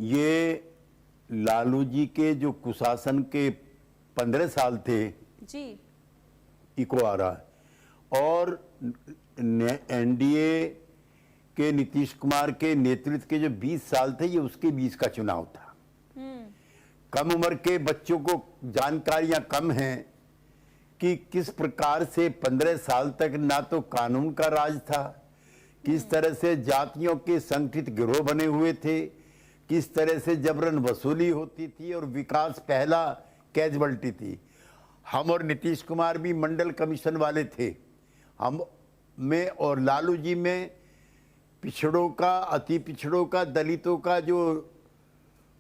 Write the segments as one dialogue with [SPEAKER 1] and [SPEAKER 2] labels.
[SPEAKER 1] ये लालू जी के जो कुशासन के 15 साल थे
[SPEAKER 2] जी,
[SPEAKER 1] इको आ रहा है, और एनडीए के नीतीश कुमार के नेतृत्व के जो 20 साल थे, ये उसके बीच का चुनाव था। कम उम्र के बच्चों को जानकारियां कम हैं कि किस प्रकार से 15 साल तक ना तो कानून का राज था, किस तरह से जातियों के संगठित गिरोह बने हुए थे, किस तरह से जबरन वसूली होती थी और विकास पहला कैजुअल्टी थी। हम और नीतीश कुमार भी मंडल कमीशन वाले थे। हम में और लालू जी में पिछड़ों का, अति पिछड़ों का, दलितों का जो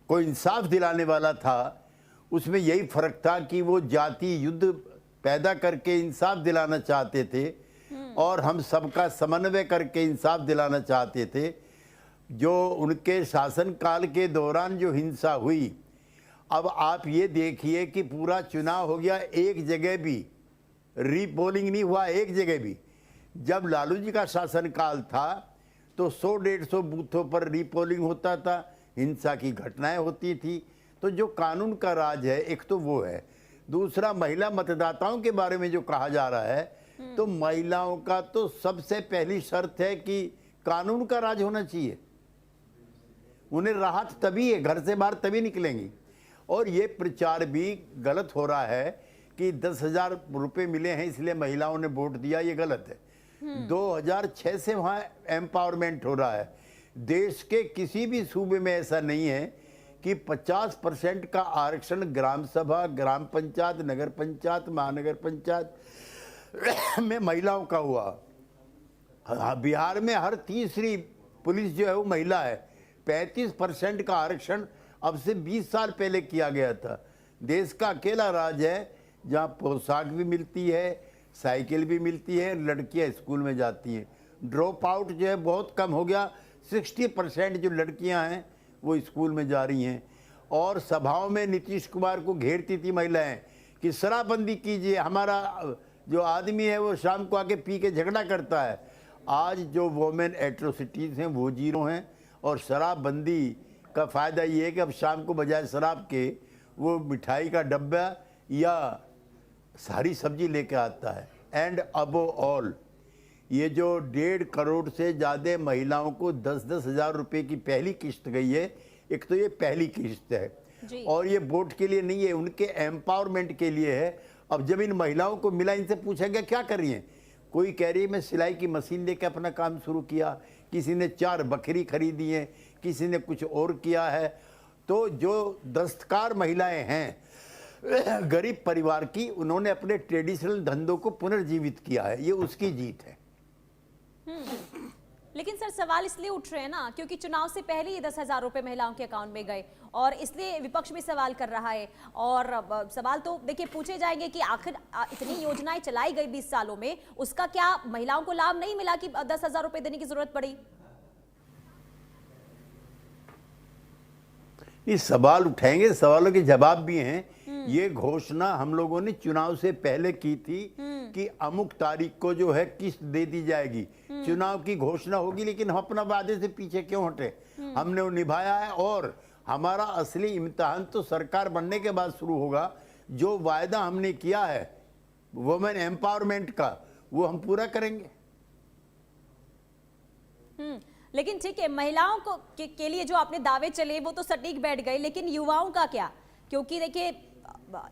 [SPEAKER 1] कोई इंसाफ दिलाने वाला था, उसमें यही फर्क था कि वो जाति युद्ध पैदा करके इंसाफ दिलाना चाहते थे और हम सबका समन्वय करके इंसाफ दिलाना चाहते थे। जो उनके शासनकाल के दौरान जो हिंसा हुई, अब आप ये देखिए कि पूरा चुनाव हो गया, एक जगह भी रीपोलिंग नहीं हुआ, एक जगह भी। जब लालू जी का शासनकाल था तो 100-150 बूथों पर रीपोलिंग होता था, हिंसा की घटनाएं होती थी। तो जो कानून का राज है, एक तो वो है। दूसरा, महिला मतदाताओं के बारे में जो कहा जा रहा है, तो महिलाओं का तो सबसे पहली शर्त है कि कानून का राज होना चाहिए। उन्हें राहत तभी है, घर से बाहर तभी निकलेंगी। और ये प्रचार भी गलत हो रहा है कि 10,000 रुपये मिले हैं इसलिए महिलाओं ने वोट दिया, ये गलत है। 2006 से वहाँ एम्पावरमेंट हो रहा है। देश के किसी भी सूबे में ऐसा नहीं है कि 50% का आरक्षण ग्राम सभा, ग्राम पंचायत, नगर पंचायत, महानगर पंचायत में महिलाओं का हुआ। बिहार में हर तीसरी पुलिस जो है वो महिला है। 35% का आरक्षण अब से 20 साल पहले किया गया था। देश का अकेला राज्य है जहाँ पोशाक भी मिलती है, साइकिल भी मिलती है, लड़कियां स्कूल में जाती हैं। ड्रॉप आउट जो है बहुत कम हो गया, 60% जो लड़कियां हैं वो स्कूल में जा रही हैं। और सभाओं में नीतीश कुमार को घेरती थी महिलाएं कि शराबबंदी कीजिए, हमारा जो आदमी है वो शाम को आके पी के झगड़ा करता है। आज जो वोमेन एट्रोसिटीज़ हैं वो 0 हैं। और शराबबंदी का फ़ायदा ये है कि अब शाम को बजाय शराब के वो मिठाई का डब्बा या सारी सब्जी लेके आता है। एंड अबो ऑल, ये जो 1.5 करोड़ से ज़्यादा महिलाओं को 10-10 हज़ार रुपये की पहली किस्त गई है, एक तो ये पहली किस्त है और ये वोट के लिए नहीं है, उनके एम्पावरमेंट के लिए है। अब जब इन महिलाओं को मिला, इनसे पूछा गया क्या कर रही हैं, कोई कह रही है मैं सिलाई की मशीन लेकर अपना काम शुरू किया, किसी ने 4 बकरी खरीदी हैं, किसी ने कुछ और किया है। तो जो दस्तकार महिलाएं हैं गरीब परिवार की, उन्होंने अपने ट्रेडिशनल धंधों को पुनर्जीवित किया है, ये उसकी जीत है।
[SPEAKER 2] लेकिन सर सवाल इसलिए उठ रहे हैं ना क्योंकि चुनाव से पहले ही 10,000 रुपए महिलाओं के अकाउंट में गए और इसलिए विपक्ष भी सवाल कर रहा है। और सवाल तो देखिए पूछे जाएंगे कि आखिर इतनी योजनाएं चलाई गई 20 सालों में, उसका क्या महिलाओं को लाभ नहीं मिला कि 10,000 रुपए देने की जरूरत पड़ी?
[SPEAKER 1] ये सवाल उठाएंगे, सवालों के जवाब भी हैं। ये घोषणा हम लोगों ने चुनाव से पहले की थी कि अमुक तारीख को जो है किस्त दे दी जाएगी, चुनाव की घोषणा होगी। लेकिन हम अपना वादे से पीछे क्यों हटे? हमने वो निभाया है और हमारा असली इम्तिहान तो सरकार बनने के बाद शुरू होगा। जो वायदा हमने किया है वुमेन एम्पावरमेंट का, वो हम पूरा करेंगे।
[SPEAKER 2] लेकिन ठीक है, महिलाओं को के लिए जो आपने दावे चले वो तो सटीक बैठ गए, लेकिन युवाओं का क्या? क्योंकि देखिए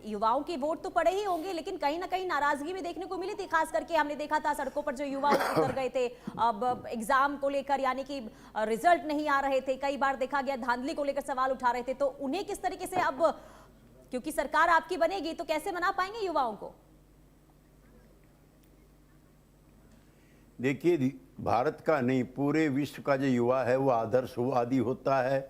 [SPEAKER 2] युवाओं के वोट तो पड़े ही होंगे, लेकिन कहीं ना कहीं नाराजगी भी देखने को मिली थी। खास करके हमने देखा था सड़कों पर जो युवा उतर गए थे अब एग्जाम को लेकर, यानी कि रिजल्ट नहीं आ रहे थे। कई बार देखा गया धांधली को लेकर सवाल उठा रहे थे। तो उन्हें किस तरीके से, अब क्योंकि सरकार आपकी बनेगी तो कैसे मना पाएंगे युवाओं को?
[SPEAKER 1] देखिए, भारत का नहीं पूरे विश्व का जो युवा है वो आदर्शवादी होता है,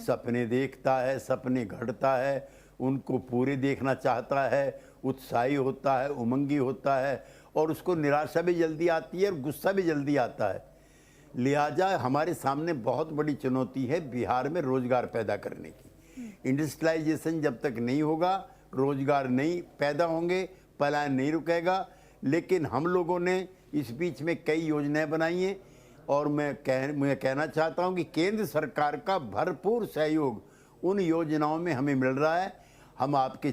[SPEAKER 1] सपने देखता है, सपने गढ़ता है, उनको पूरे देखना चाहता है, उत्साही होता है, उमंगी होता है और उसको निराशा भी जल्दी आती है और गुस्सा भी जल्दी आता है। लिहाजा हमारे सामने बहुत बड़ी चुनौती है बिहार में रोजगार पैदा करने की। इंडस्ट्रियलाइजेशन जब तक नहीं होगा, रोजगार नहीं पैदा होंगे, पलायन नहीं रुकेगा। लेकिन हम लोगों ने इस बीच में कई योजनाएं बनाई हैं और मैं कहना चाहता हूं कि केंद्र सरकार का भरपूर सहयोग उन योजनाओं में हमें मिल रहा है। हम आपके